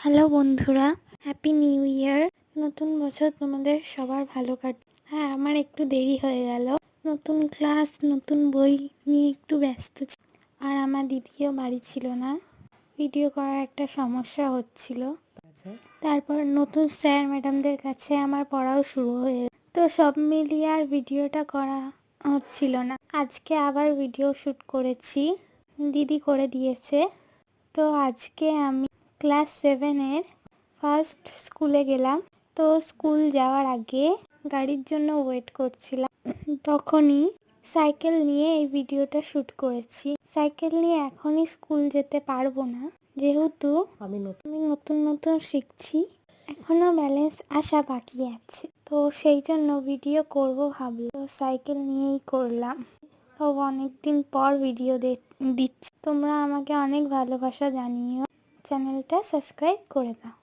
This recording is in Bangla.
হ্যালো বন্ধুরা, হ্যাপি নিউ ইয়ার। নতুন বছর তোমাদের সবার ভালো হ্যাঁ, আমার একটু দেরি হয়ে গেল। নতুন ক্লাস, নতুন বই নিয়ে একটু ব্যস্ত আর আমার দিদিও বাড়ি ছিল না। ভিডিও করার একটা সমস্যা হচ্ছিল। তারপর নতুন স্যার ম্যাডামদের কাছে আমার পড়াও শুরু হয়ে তো সব মিলিয়ে আর ভিডিওটা করা হচ্ছিল না। আজকে আবার ভিডিও শ্যুট করেছি, দিদি করে দিয়েছে। তো আজকে আমি ক্লাস 7-এর ফার্স্ট স্কুলে গেলাম। তো স্কুল যাওয়ার আগে গাড়ির জন্য ওয়েট করছিলাম, তখনই সাইকেল নিয়ে এই ভিডিওটা শ্যুট করেছি। সাইকেল নিয়ে এখনই স্কুল যেতে পারবো না, যেহেতু আমি নতুন শিখছি, এখনো ব্যালেন্স আসা বাকি আছে। তো সেই জন্য ভিডিও করব ভাবলো, সাইকেল নিয়েই করলাম। তো অনেকদিন পর ভিডিও দিচ্ছি। তোমরা আমাকে অনেক ভালোবাসা জানিও, চ্যানেলটা সাবস্ক্রাইব করে দাও।